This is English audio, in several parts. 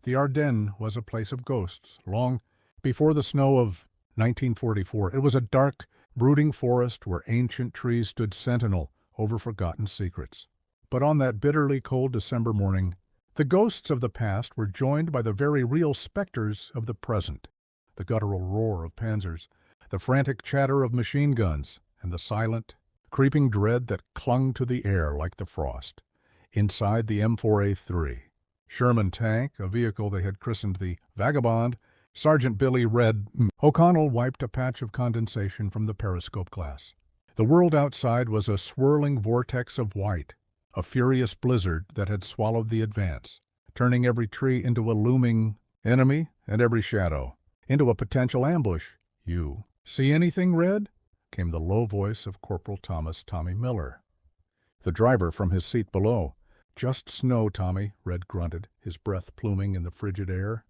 The Ardennes was a place of ghosts. Long before the snow of 1944, it was a dark, brooding forest where ancient trees stood sentinel over forgotten secrets. But on that bitterly cold December morning, the ghosts of the past were joined by the very real specters of the present. The guttural roar of panzers, the frantic chatter of machine guns, and the silent, creeping dread that clung to the air like the frost. Inside the M4A3 Sherman tank, a vehicle they had christened the Vagabond, Sergeant Billy read. O'Connell wiped a patch of condensation from the periscope glass. The world outside was a swirling vortex of white, a furious blizzard that had swallowed the Advance, turning every tree into a looming enemy and every shadow into a potential ambush. "You see anything, Red?" came the low voice of Corporal Tommy Miller, the driver from his seat below. "Just snow, Tommy," Red grunted, his breath pluming in the frigid air.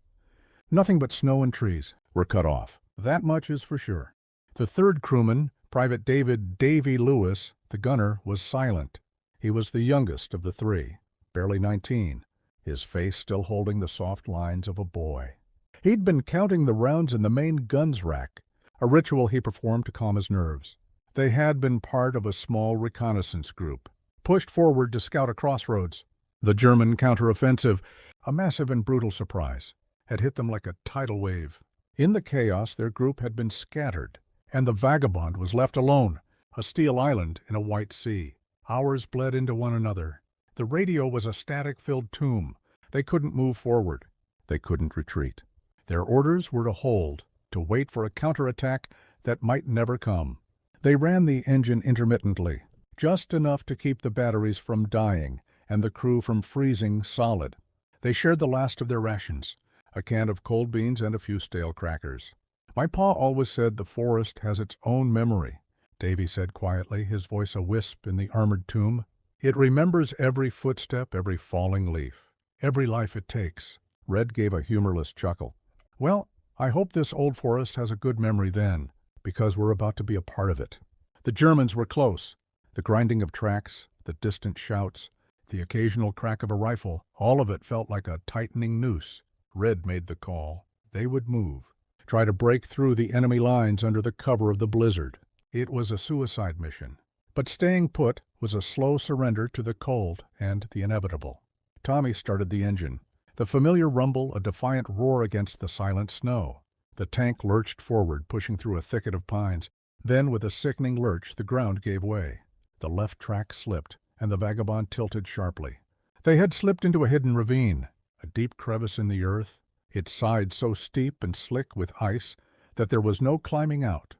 "Nothing but snow and trees. We're cut off. That much is for sure." The third crewman, Private Davy Lewis, the gunner, was silent. He was the youngest of the three, barely 19, his face still holding the soft lines of a boy. He'd been counting the rounds in the main guns rack, a ritual he performed to calm his nerves. They had been part of a small reconnaissance group, pushed forward to scout a crossroads. The German counteroffensive, a massive and brutal surprise, had hit them like a tidal wave. In the chaos, their group had been scattered, and the Vagabond was left alone, a steel island in a white sea. Hours bled into one another. The radio was a static-filled tomb. They couldn't move forward. They couldn't retreat. Their orders were to hold, to wait for a counterattack that might never come. They ran the engine intermittently, just enough to keep the batteries from dying and the crew from freezing solid. They shared the last of their rations, a can of cold beans and a few stale crackers. "My pa always said the forest has its own memory," Davy said quietly, his voice a wisp in the armored tomb. "It remembers every footstep, every falling leaf, every life it takes." Red gave a humorless chuckle. "Well, I hope this old forest has a good memory then, because we're about to be a part of it." The Germans were close. The grinding of tracks, the distant shouts, the occasional crack of a rifle, all of it felt like a tightening noose. Red made the call. They would move, try to break through the enemy lines under the cover of the blizzard. It was a suicide mission, but staying put was a slow surrender to the cold and the inevitable. Tommy started the engine. The familiar rumble, a defiant roar against the silent snow. The tank lurched forward, pushing through a thicket of pines. Then, with a sickening lurch, the ground gave way. The left track slipped, and the Vagabond tilted sharply. They had slipped into a hidden ravine, a deep crevice in the earth, its sides so steep and slick with ice that there was no climbing out.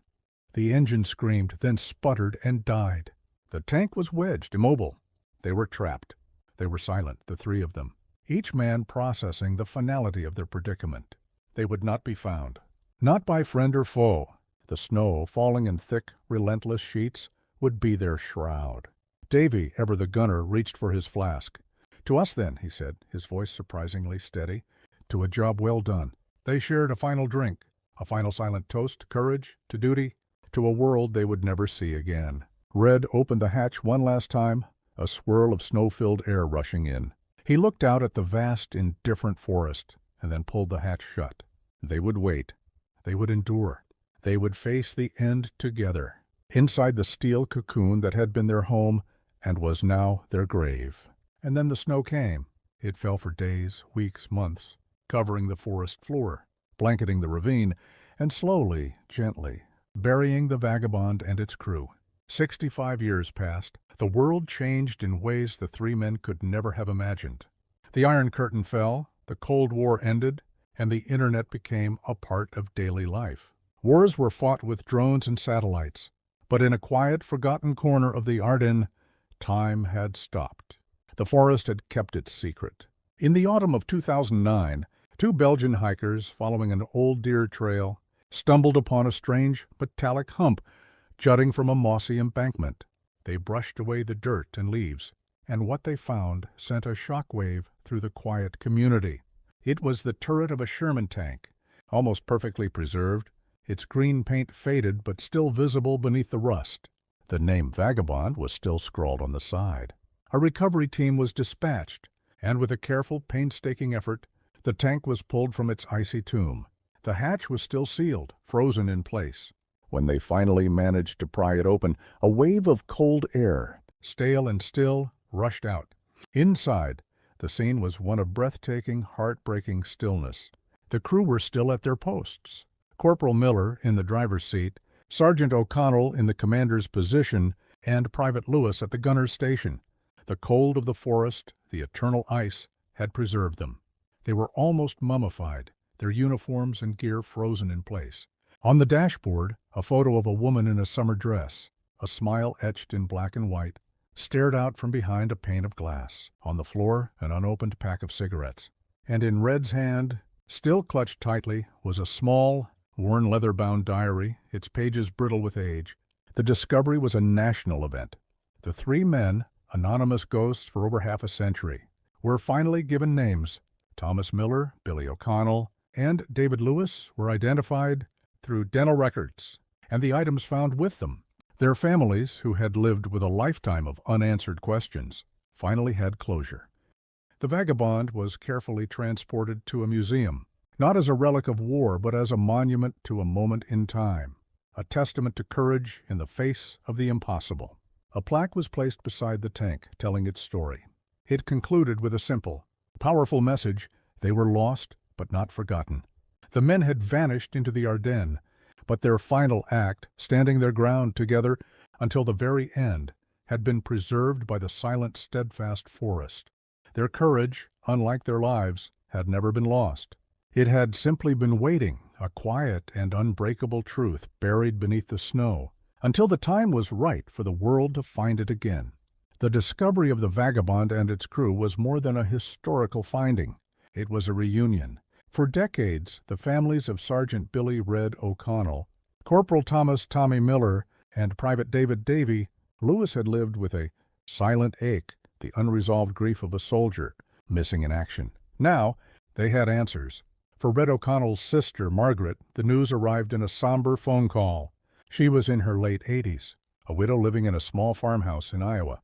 The engine screamed, then sputtered and died. The tank was wedged, immobile. They were trapped. They were silent, the three of them, each man processing the finality of their predicament. They would not be found. Not by friend or foe. The snow, falling in thick, relentless sheets, would be their shroud. Davy, ever the gunner, reached for his flask. "To us, then," he said, his voice surprisingly steady. "To a job well done." They shared a final drink, a final silent toast to courage, to duty, to a world they would never see again. Red opened the hatch one last time, a swirl of snow-filled air rushing in. He looked out at the vast, indifferent forest, and then pulled the hatch shut. They would wait. They would endure. They would face the end together, inside the steel cocoon that had been their home and was now their grave. And then the snow came. It fell for days, weeks, months, covering the forest floor, blanketing the ravine, and slowly, gently, burying the Vagabond and its crew. 65 years passed. The world changed in ways the three men could never have imagined. The Iron Curtain fell, the Cold War ended, and the Internet became a part of daily life. Wars were fought with drones and satellites, but in a quiet, forgotten corner of the Ardennes, time had stopped. The forest had kept its secret. In the autumn of 2009, two Belgian hikers, following an old deer trail, stumbled upon a strange metallic hump jutting from a mossy embankment. They brushed away the dirt and leaves, and what they found sent a shock wave through the quiet community. It was the turret of a Sherman tank, almost perfectly preserved, its green paint faded but still visible beneath the rust. The name Vagabond was still scrawled on the side. A recovery team was dispatched, and with a careful, painstaking effort, The tank was pulled from its icy tomb. The hatch was still sealed, frozen in place. When they finally managed to pry it open, a wave of cold air, stale and still, rushed out. Inside, the scene was one of breathtaking, heartbreaking stillness. The crew were still at their posts. Corporal Miller in the driver's seat, Sergeant O'Connell in the commander's position, and Private Lewis at the gunner's station. The cold of the forest, the eternal ice, had preserved them. They were almost mummified, their uniforms and gear frozen in place. On the dashboard, a photo of a woman in a summer dress, a smile etched in black and white, stared out from behind a pane of glass. On the floor, an unopened pack of cigarettes. And in Red's hand, still clutched tightly, was a small, worn leather-bound diary, its pages brittle with age. The discovery was a national event. The three men, anonymous ghosts for over half a century, were finally given names. Thomas Miller, Billy O'Connell, and David Lewis were identified through dental records and the items found with them. Their families, who had lived with a lifetime of unanswered questions, finally had closure. The Vagabond was carefully transported to a museum, not as a relic of war, but as a monument to a moment in time, a testament to courage in the face of the impossible. A plaque was placed beside the tank, telling its story. It concluded with a simple, powerful message: they were lost, but not forgotten. The men had vanished into the Ardennes, but their final act, standing their ground together until the very end, had been preserved by the silent, steadfast forest. Their courage, unlike their lives, had never been lost. It had simply been waiting, a quiet and unbreakable truth buried beneath the snow, until the time was right for the world to find it again. The discovery of the Vagabond and its crew was more than a historical finding. It was a reunion. For decades, the families of Sergeant Billy Red O'Connell, Corporal Thomas Tommy Miller, and Private David Davy Lewis had lived with a silent ache, the unresolved grief of a soldier missing in action. Now, they had answers. For Red O'Connell's sister, Margaret, the news arrived in a somber phone call. She was in her late 80s, a widow living in a small farmhouse in Iowa.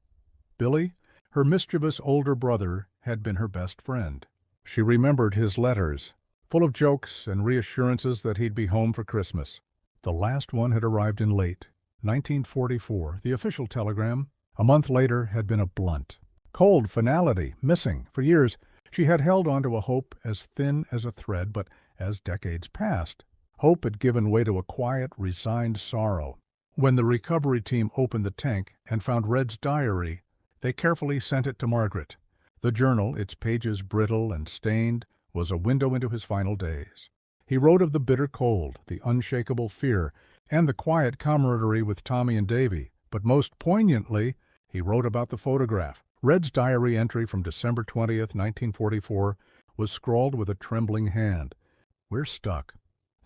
Billy, her mischievous older brother, had been her best friend. She remembered his letters, full of jokes and reassurances that he'd be home for Christmas. The last one had arrived in late 1944. The official telegram, a month later, had been a blunt, cold finality, missing. For years, she had held on to a hope as thin as a thread, but as decades passed, hope had given way to a quiet, resigned sorrow. When the recovery team opened the tank and found Red's diary, they carefully sent it to Margaret. The journal, its pages brittle and stained, was a window into his final days. He wrote of the bitter cold, the unshakable fear, and the quiet camaraderie with Tommy and Davy, but most poignantly, he wrote about the photograph. Red's diary entry from December 20th, 1944, was scrawled with a trembling hand. "We're stuck.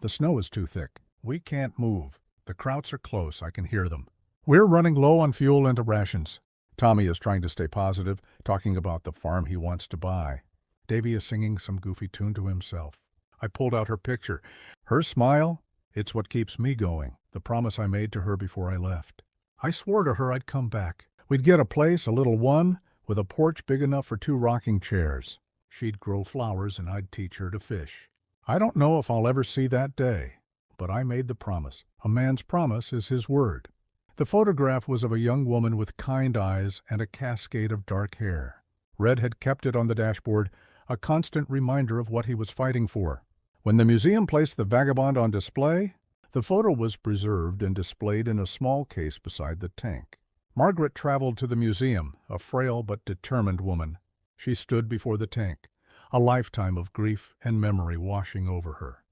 The snow is too thick. We can't move. The Krauts are close. I can hear them. We're running low on fuel and rations." Tommy is trying to stay positive, talking about the farm he wants to buy. Davy is singing some goofy tune to himself. I pulled out her picture. Her smile, it's what keeps me going, the promise I made to her before I left. I swore to her I'd come back. We'd get a place, a little one, with a porch big enough for 2 rocking chairs. She'd grow flowers and I'd teach her to fish. I don't know if I'll ever see that day, but I made the promise. A man's promise is his word. The photograph was of a young woman with kind eyes and a cascade of dark hair. Red had kept it on the dashboard, a constant reminder of what he was fighting for. When the museum placed the Vagabond on display, the photo was preserved and displayed in a small case beside the tank. Margaret traveled to the museum, a frail but determined woman. She stood before the tank, a lifetime of grief and memory washing over her.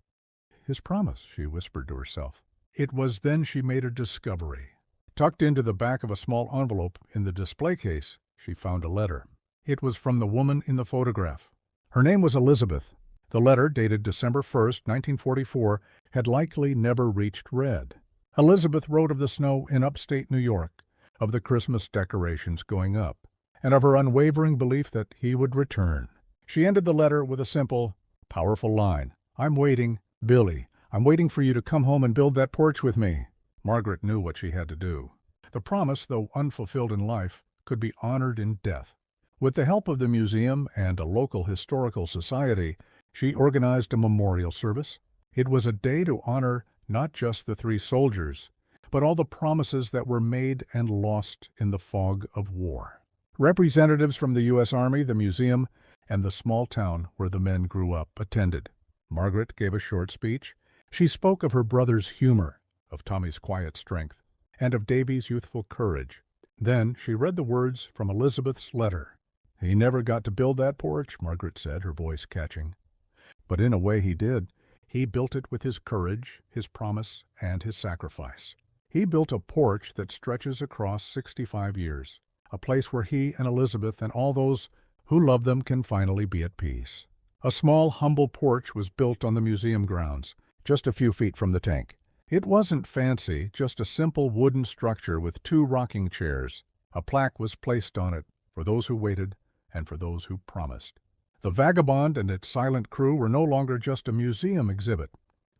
"His promise," she whispered to herself. It was then she made a discovery. Tucked into the back of a small envelope in the display case, she found a letter. It was from the woman in the photograph. Her name was Elizabeth. The letter, dated December 1st, 1944, had likely never reached Red. Elizabeth wrote of the snow in upstate New York, of the Christmas decorations going up, and of her unwavering belief that he would return. She ended the letter with a simple, powerful line. "I'm waiting, Billy. I'm waiting for you to come home and build that porch with me." Margaret knew what she had to do. The promise, though unfulfilled in life, could be honored in death. With the help of the museum and a local historical society, She organized a memorial service. It was a day to honor not just the three soldiers, but all the promises that were made and lost in the fog of war. Representatives from the U.S. Army, the museum, and the small town where the men grew up attended. Margaret gave a short speech. She spoke of her brother's humor, of Tommy's quiet strength, and of Davy's youthful courage. Then she read the words from Elizabeth's letter. "He never got to build that porch," Margaret said, her voice catching. But in a way he did. He built it with his courage, his promise, and his sacrifice. He built a porch that stretches across 65 years, a place where he and Elizabeth and all those who love them can finally be at peace. A small, humble porch was built on the museum grounds, just a few feet from the tank. It wasn't fancy, just a simple wooden structure with 2 rocking chairs. A plaque was placed on it for those who waited and for those who promised. The Vagabond and its silent crew were no longer just a museum exhibit.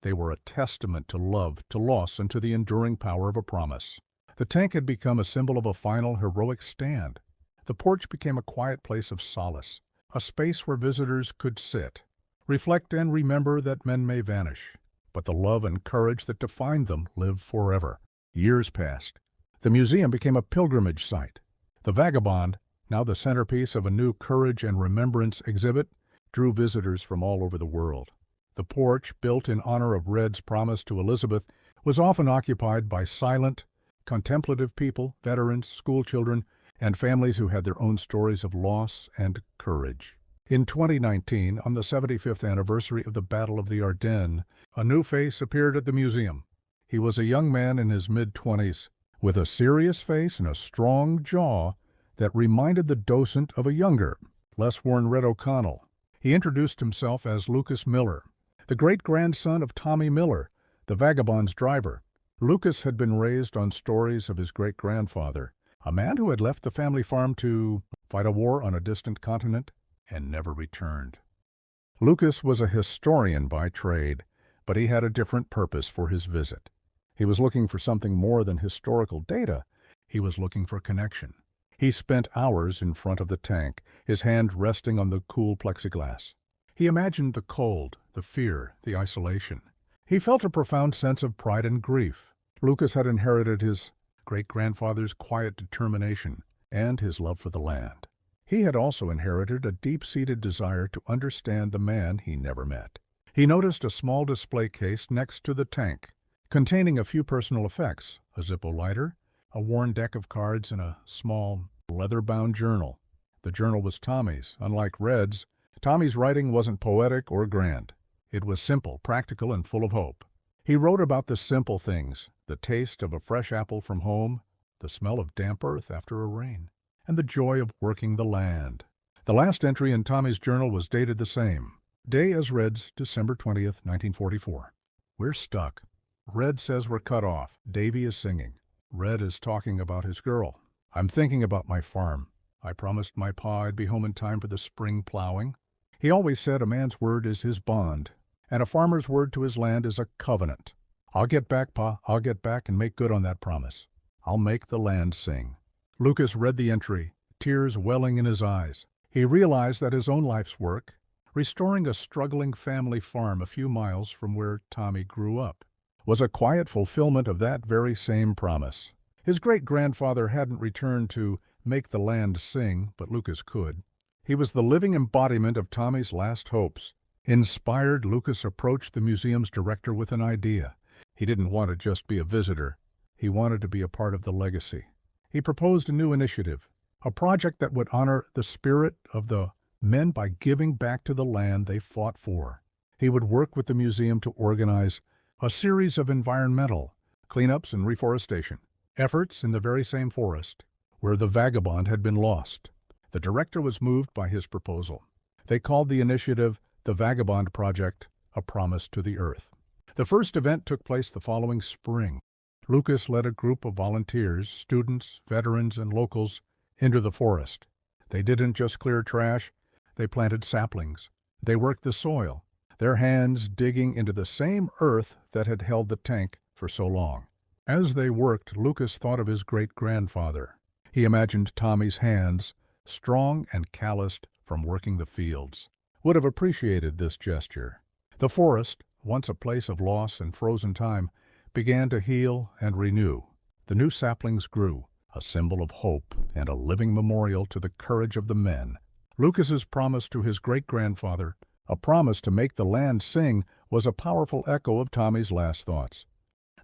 They were a testament to love, to loss, and to the enduring power of a promise. The tank had become a symbol of a final, heroic stand. The porch became a quiet place of solace, a space where visitors could sit, reflect, and remember that men may vanish, but the love and courage that defined them live forever. Years passed. The museum became a pilgrimage site. The Vagabond, now the centerpiece of a new courage and remembrance exhibit, drew visitors from all over the world. The porch, built in honor of Red's promise to Elizabeth, was often occupied by silent, contemplative people, veterans, schoolchildren, and families who had their own stories of loss and courage. In 2019, on the 75th anniversary of the Battle of the Ardennes, a new face appeared at the museum. He was a young man in his mid-20s, with a serious face and a strong jaw that reminded the docent of a younger, less worn Red O'Connell. He introduced himself as Lucas Miller, the great-grandson of Tommy Miller, the Vagabond's driver. Lucas had been raised on stories of his great-grandfather, a man who had left the family farm to fight a war on a distant continent and never returned. Lucas was a historian by trade, but he had a different purpose for his visit. He was looking for something more than historical data. He was looking for connection. He spent hours in front of the tank, his hand resting on the cool plexiglass. He imagined the cold, the fear, the isolation. He felt a profound sense of pride and grief. Lucas had inherited his great-grandfather's quiet determination and his love for the land. He had also inherited a deep-seated desire to understand the man he never met. He noticed a small display case next to the tank, containing a few personal effects, a Zippo lighter, a worn deck of cards, and a small, leather-bound journal. The journal was Tommy's. Unlike Red's, Tommy's writing wasn't poetic or grand. It was simple, practical, and full of hope. He wrote about the simple things, the taste of a fresh apple from home, the smell of damp earth after a rain, and the joy of working the land. The last entry in Tommy's journal was dated the same, day as Red's, December 20th, 1944. "We're stuck. Red says we're cut off. Davy is singing. Red is talking about his girl. I'm thinking about my farm. I promised my pa I'd be home in time for the spring plowing. He always said a man's word is his bond, and a farmer's word to his land is a covenant. I'll get back, Pa. I'll get back and make good on that promise. I'll make the land sing." Lucas read the entry, tears welling in his eyes. He realized that his own life's work, restoring a struggling family farm a few miles from where Tommy grew up, was a quiet fulfillment of that very same promise. His great-grandfather hadn't returned to make the land sing, but Lucas could. He was the living embodiment of Tommy's last hopes. Inspired, Lucas approached the museum's director with an idea. He didn't want to just be a visitor. He wanted to be a part of the legacy. He proposed a new initiative, a project that would honor the spirit of the men by giving back to the land they fought for. He would work with the museum to organize a series of environmental cleanups and reforestation efforts in the very same forest where the Vagabond had been lost. The director was moved by his proposal. They called the initiative the Vagabond Project, a promise to the earth. The first event took place the following spring. Lucas led a group of volunteers, students, veterans, and locals into the forest. They didn't just clear trash, they planted saplings. They worked the soil, their hands digging into the same earth that had held the tank for so long. As they worked, Lucas thought of his great-grandfather. He imagined Tommy's hands, strong and calloused from working the fields, would have appreciated this gesture. The forest, once a place of loss and frozen time, began to heal and renew. The new saplings grew, a symbol of hope and a living memorial to the courage of the men. Lucas's promise to his great-grandfather, a promise to make the land sing, was a powerful echo of Tommy's last thoughts.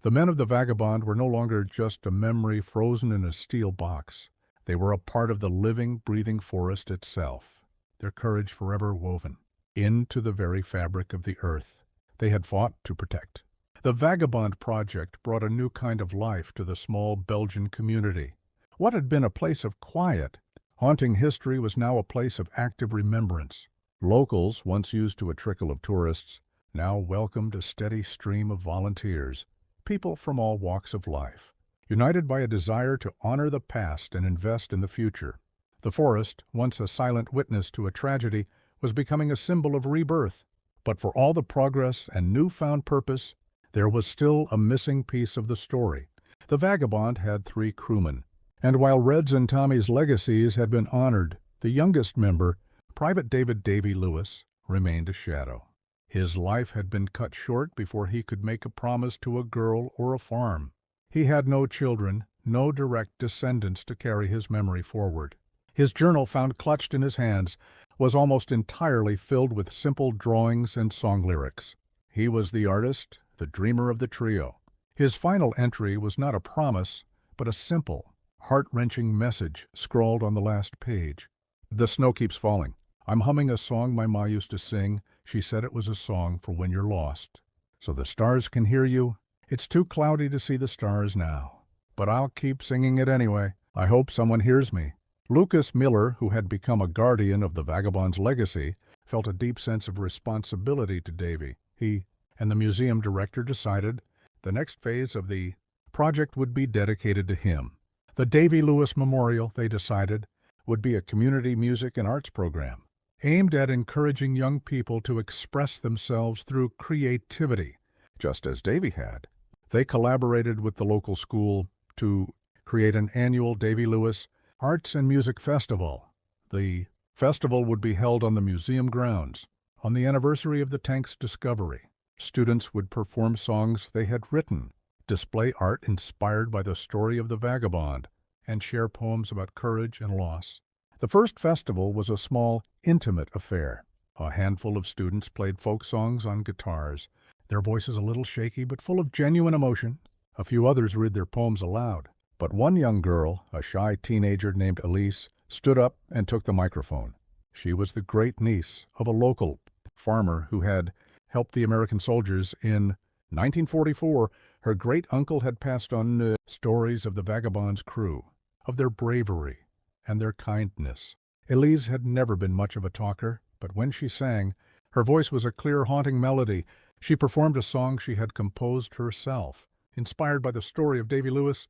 The men of the Vagabond were no longer just a memory frozen in a steel box. They were a part of the living, breathing forest itself, their courage forever woven into the very fabric of the earth they had fought to protect. The Vagabond project brought a new kind of life to the small Belgian community. What had been a place of quiet, haunting history was now a place of active remembrance. Locals, once used to a trickle of tourists, now welcomed a steady stream of volunteers, people from all walks of life, united by a desire to honor the past and invest in the future. The forest, once a silent witness to a tragedy, was becoming a symbol of rebirth. But for all the progress and newfound purpose, there was still a missing piece of the story. The Vagabond had 3 crewmen, and while Red's and Tommy's legacies had been honored, the youngest member, Private David "Davy" Lewis, remained a shadow. His life had been cut short before he could make a promise to a girl or a farm. He had no children, no direct descendants to carry his memory forward. His journal, found clutched in his hands, was almost entirely filled with simple drawings and song lyrics. He was the artist, the dreamer of the trio. His final entry was not a promise, but a simple, heart-wrenching message scrawled on the last page. "The snow keeps falling. I'm humming a song my ma used to sing. She said it was a song for when you're lost. So the stars can hear you. It's too cloudy to see the stars now. But I'll keep singing it anyway. I hope someone hears me." Lucas Miller, who had become a guardian of the Vagabond's legacy, felt a deep sense of responsibility to Davy. He and the museum director decided the next phase of the project would be dedicated to him. The Davy Lewis Memorial, they decided, would be a community music and arts program, aimed at encouraging young people to express themselves through creativity, just as Davy had. They collaborated with the local school to create an annual Davy Lewis Arts and Music Festival. The festival would be held on the museum grounds on the anniversary of the tank's discovery. Students would perform songs they had written, display art inspired by the story of the Vagabond, and share poems about courage and loss. The first festival was a small, intimate affair. A handful of students played folk songs on guitars, their voices a little shaky but full of genuine emotion. A few others read their poems aloud. But one young girl, a shy teenager named Elise, stood up and took the microphone. She was the great-niece of a local farmer who had helped the American soldiers in 1944. Her great-uncle had passed on stories of the Vagabond's crew, of their bravery and their kindness. Elise had never been much of a talker, but when she sang, her voice was a clear, haunting melody. She performed a song she had composed herself, inspired by the story of Davy Lewis.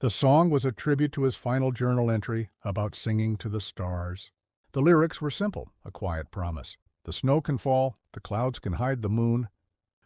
The song was a tribute to his final journal entry about singing to the stars. The lyrics were simple, a quiet promise. The snow can fall, the clouds can hide the moon,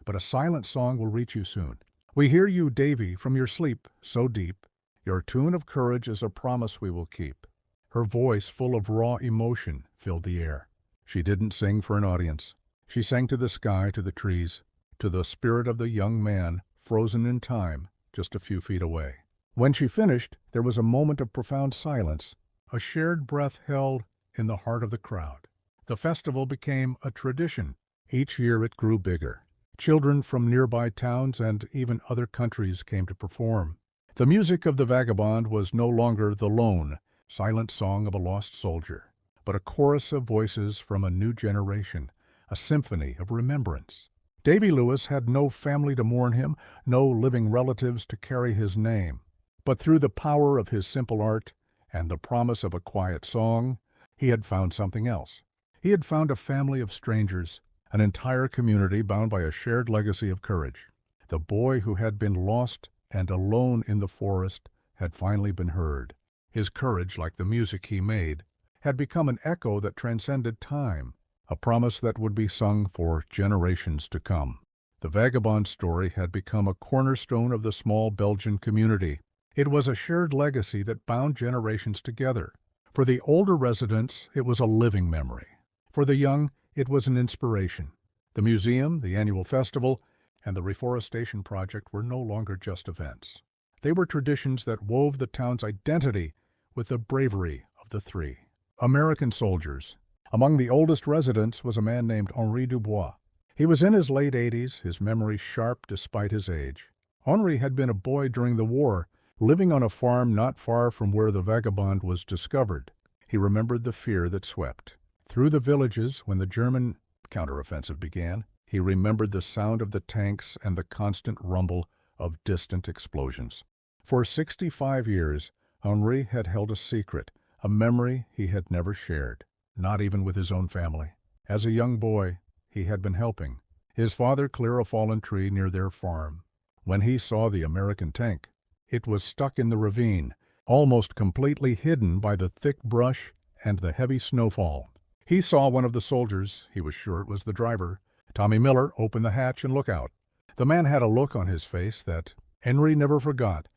but a silent song will reach you soon. We hear you, Davy, from your sleep so deep. Your tune of courage is a promise we will keep. Her voice, full of raw emotion, filled the air. She didn't sing for an audience. She sang to the sky, to the trees, to the spirit of the young man frozen in time just a few feet away. When she finished, there was a moment of profound silence, a shared breath held in the heart of the crowd. The festival became a tradition. Each year it grew bigger. Children from nearby towns and even other countries came to perform. The music of the Vagabond was no longer the lone, silent song of a lost soldier, but a chorus of voices from a new generation, a symphony of remembrance. Davy Lewis had no family to mourn him, no living relatives to carry his name. But through the power of his simple art and the promise of a quiet song, he had found something else. He had found a family of strangers, an entire community bound by a shared legacy of courage. The boy who had been lost and alone in the forest had finally been heard. His courage, like the music he made, had become an echo that transcended time, a promise that would be sung for generations to come. The Vagabond story had become a cornerstone of the small Belgian community. It was a shared legacy that bound generations together. For the older residents, it was a living memory. For the young, It was an inspiration. The museum, the annual festival, and the reforestation project were no longer just events. They were traditions that wove the town's identity with the bravery of the three American soldiers. Among the oldest residents was a man named Henri Dubois. He was in his late 80s, his memory sharp despite his age. Henri had been a boy during the war, living on a farm not far from where the Vagabond was discovered. He remembered the fear that swept through the villages when the German counteroffensive began. He remembered the sound of the tanks and the constant rumble of distant explosions. For 65 years, Henri had held a secret, a memory he had never shared, not even with his own family. As a young boy, he had been helping his father clear a fallen tree near their farm. When he saw the American tank, it was stuck in the ravine, almost completely hidden by the thick brush and the heavy snowfall. He saw one of the soldiers, he was sure it was the driver, Tommy Miller, open the hatch and look out. The man had a look on his face that Henri never forgot,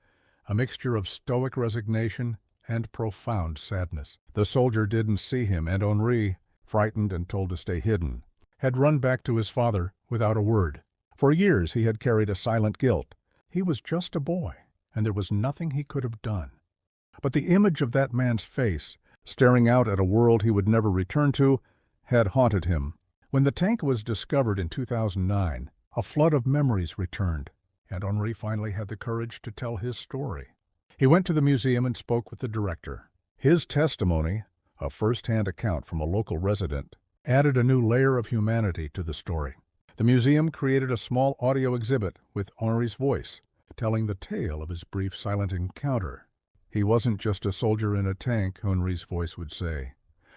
a mixture of stoic resignation and profound sadness. The soldier didn't see him, and Henri, frightened and told to stay hidden, had run back to his father without a word. For years he had carried a silent guilt. He was just a boy, and there was nothing he could have done. But the image of that man's face, staring out at a world he would never return to, had haunted him. When the tank was discovered in 2009, a flood of memories returned, and Henri finally had the courage to tell his story. He went to the museum and spoke with the director. His testimony, a first-hand account from a local resident, added a new layer of humanity to the story. The museum created a small audio exhibit with Henri's voice, telling the tale of his brief silent encounter. He wasn't just a soldier in a tank, Henri's voice would say.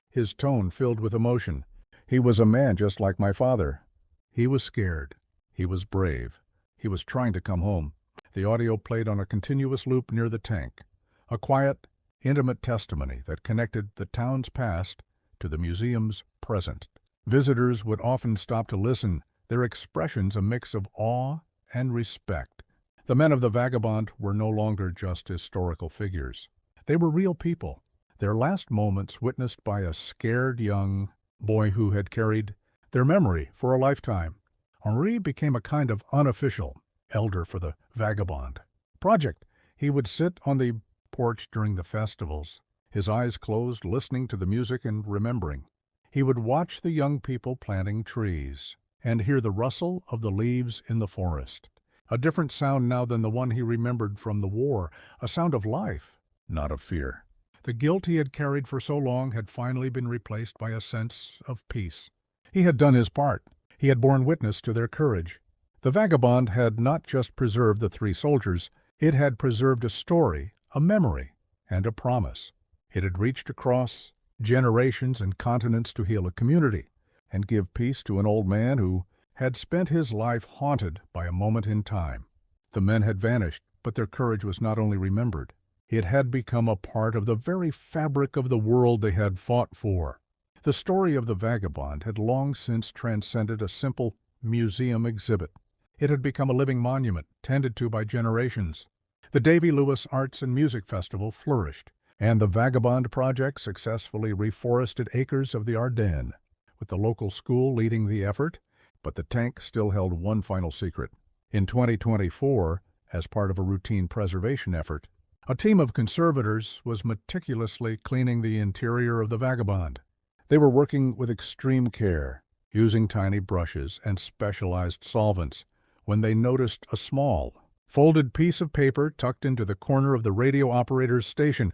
His tone filled with emotion. He was a man just like my father. He was scared. He was brave. He was trying to come home. The audio played on a continuous loop near the tank, a quiet, intimate testimony that connected the town's past to the museum's present. Visitors would often stop to listen, their expressions a mix of awe and respect. The men of the Vagabond were no longer just historical figures. They were real people, their last moments witnessed by a scared young boy who had carried their memory for a lifetime. Henri became a kind of unofficial elder for the Vagabond project. He would sit on the porch during the festivals, his eyes closed, listening to the music and remembering. He would watch the young people planting trees and hear the rustle of the leaves in the forest. A different sound now than the one he remembered from the war, a sound of life, not of fear. The guilt he had carried for so long had finally been replaced by a sense of peace. He had done his part. He had borne witness to their courage. The Vagabond had not just preserved the three soldiers, it had preserved a story, a memory, and a promise. It had reached across generations and continents to heal a community and give peace to an old man who had spent his life haunted by a moment in time. The men had vanished, but their courage was not only remembered, it had become a part of the very fabric of the world they had fought for. The story of the Vagabond had long since transcended a simple museum exhibit. It had become a living monument, tended to by generations. The Davy Lewis Arts and Music Festival flourished, and the Vagabond Project successfully reforested acres of the Ardennes, with the local school leading the effort. But the tank still held one final secret. In 2024, as part of a routine preservation effort, a team of conservators was meticulously cleaning the interior of the Vagabond. They were working with extreme care, using tiny brushes and specialized solvents, when they noticed a small, folded piece of paper tucked into the corner of the radio operator's station.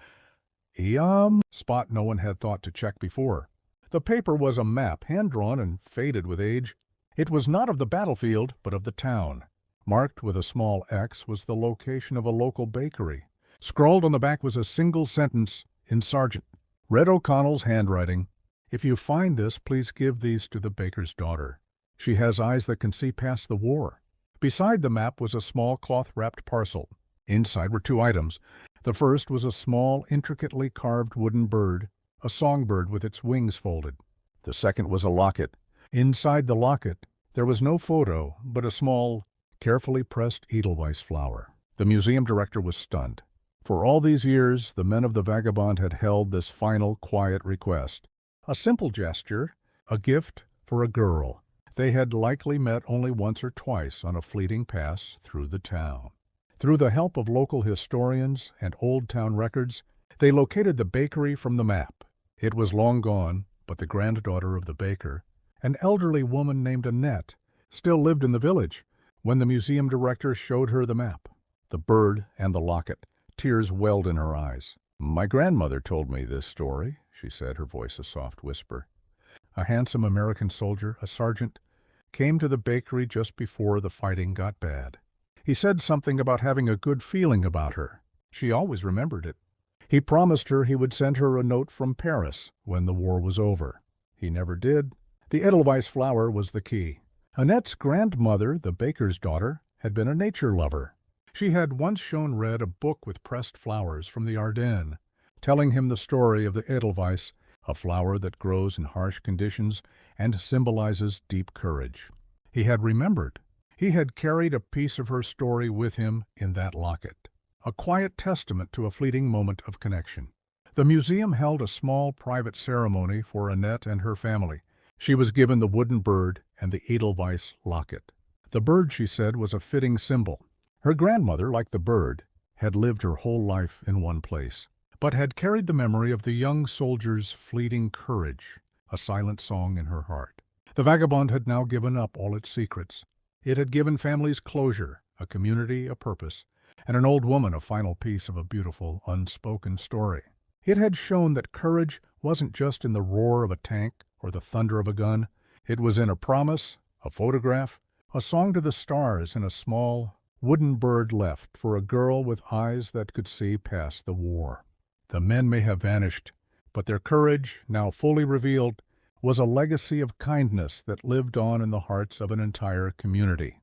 Spot no one had thought to check before. The paper was a map, hand-drawn and faded with age. It was not of the battlefield, but of the town. Marked with a small X was the location of a local bakery. Scrawled on the back was a single sentence in Sergeant Red O'Connell's handwriting. "If you find this, please give these to the baker's daughter. She has eyes that can see past the war." Beside the map was a small cloth-wrapped parcel. Inside were two items. The first was a small, intricately carved wooden bird, a songbird with its wings folded. The second was a locket. Inside the locket, there was no photo, but a small, carefully pressed edelweiss flower. The museum director was stunned. For all these years, the men of the Vagabond had held this final, quiet request. A simple gesture, a gift for a girl they had likely met only once or twice on a fleeting pass through the town. Through the help of local historians and old town records, they located the bakery from the map. It was long gone, but the granddaughter of the baker, an elderly woman named Annette, still lived in the village when the museum director showed her the map. The bird and the locket, tears welled in her eyes. "My grandmother told me this story," she said, her voice a soft whisper. A handsome American soldier, a sergeant, came to the bakery just before the fighting got bad. He said something about having a good feeling about her. She always remembered it. He promised her he would send her a note from Paris when the war was over. He never did. The Edelweiss flower was the key. Annette's grandmother, the baker's daughter, had been a nature lover. She had once shown Red a book with pressed flowers from the Ardennes, telling him the story of the Edelweiss, a flower that grows in harsh conditions and symbolizes deep courage. He had remembered. He had carried a piece of her story with him in that locket, a quiet testament to a fleeting moment of connection. The museum held a small private ceremony for Annette and her family. She was given the wooden bird and the Edelweiss locket. The bird, she said, was a fitting symbol. Her grandmother, like the bird, had lived her whole life in one place, but had carried the memory of the young soldier's fleeting courage, a silent song in her heart. The Vagabond had now given up all its secrets. It had given families closure, a community a purpose, and an old woman a final piece of a beautiful, unspoken story. It had shown that courage wasn't just in the roar of a tank or the thunder of a gun. It was in a promise, a photograph, a song to the stars, and a small wooden bird left for a girl with eyes that could see past the war. The men may have vanished, but their courage, now fully revealed, was a legacy of kindness that lived on in the hearts of an entire community.